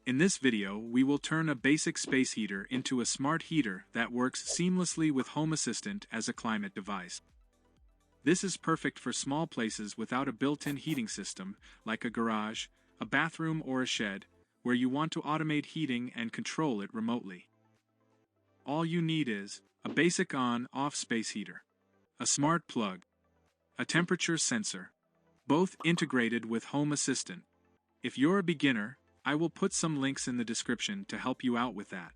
In this video, we will turn a basic space heater into a smart heater that works seamlessly with Home Assistant as a climate device. This is perfect for small places without a built-in heating system, like a garage, a bathroom or a shed, where you want to automate heating and control it remotely. All you need is a basic on-off space heater, a smart plug, a temperature sensor, both integrated with Home Assistant. If you're a beginner, I will put some links in the description to help you out with that.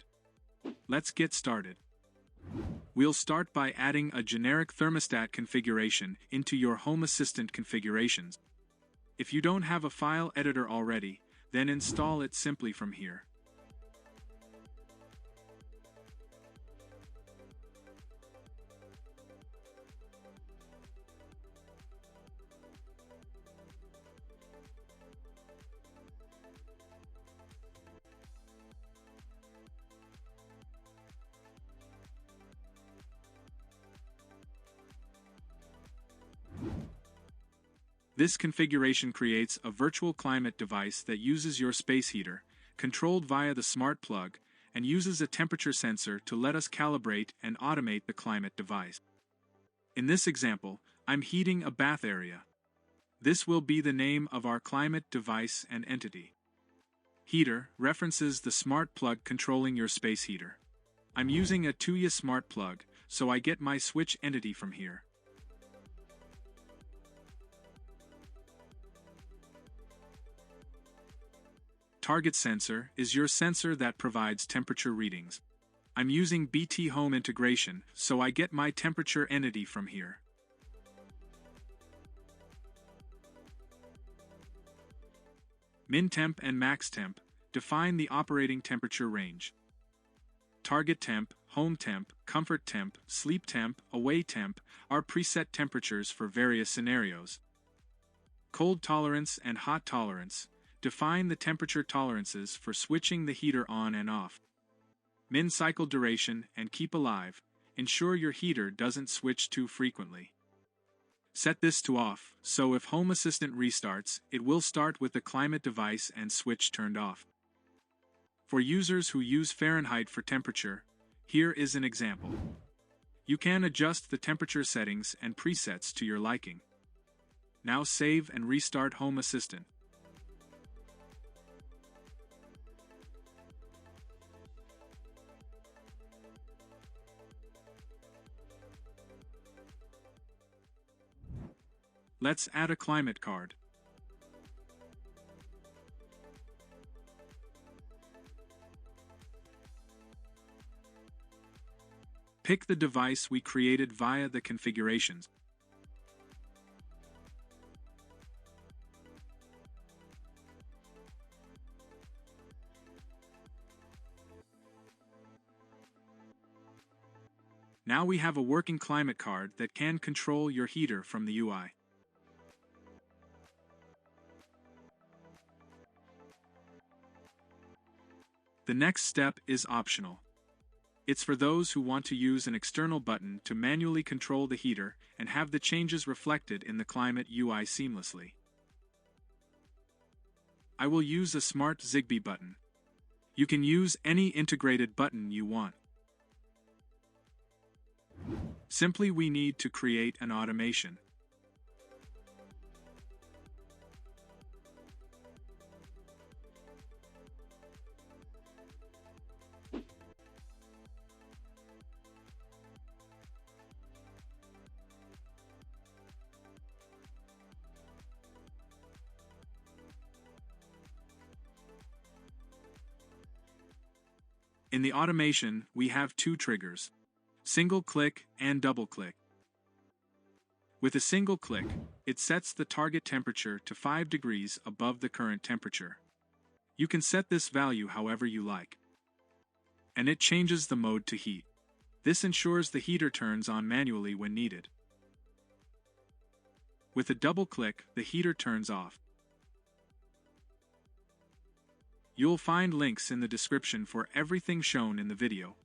Let's get started. We'll start by adding a generic thermostat configuration into your Home Assistant configurations. If you don't have a file editor already, then install it simply from here. This configuration creates a virtual climate device that uses your space heater, controlled via the smart plug, and uses a temperature sensor to let us calibrate and automate the climate device. In this example, I'm heating a bath area. This will be the name of our climate device and entity. Heater references the smart plug controlling your space heater. I'm using a Tuya smart plug, so I get my switch entity from here. Target sensor is your sensor that provides temperature readings. I'm using BT Home integration, so I get my temperature entity from here. Min temp and max temp define the operating temperature range. Target temp, home temp, comfort temp, sleep temp, away temp are preset temperatures for various scenarios. Cold tolerance and hot tolerance define the temperature tolerances for switching the heater on and off. Min cycle duration and keep alive ensure your heater doesn't switch too frequently. Set this to off, so if Home Assistant restarts, it will start with the climate device and switch turned off. For users who use Fahrenheit for temperature, here is an example. You can adjust the temperature settings and presets to your liking. Now save and restart Home Assistant. Let's add a climate card. Pick the device we created via the configurations. Now we have a working climate card that can control your heater from the UI. The next step is optional. It's for those who want to use an external button to manually control the heater and have the changes reflected in the climate UI seamlessly. I will use a smart Zigbee button. You can use any integrated button you want. Simply we need to create an automation. In the automation, we have two triggers: single click and double click. With a single click, it sets the target temperature to 5 degrees above the current temperature. You can set this value however you like. And it changes the mode to heat. This ensures the heater turns on manually when needed. With a double click, the heater turns off. You'll find links in the description for everything shown in the video.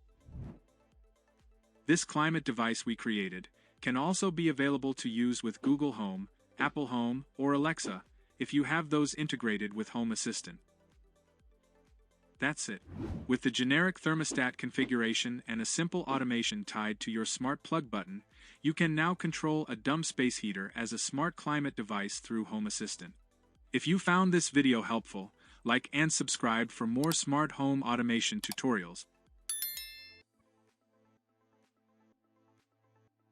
This climate device we created can also be available to use with Google Home, Apple Home, or Alexa if you have those integrated with Home Assistant. That's it. With the generic thermostat configuration and a simple automation tied to your smart plug button, you can now control a dumb space heater as a smart climate device through Home Assistant. If you found this video helpful, like and subscribe for more smart home automation tutorials.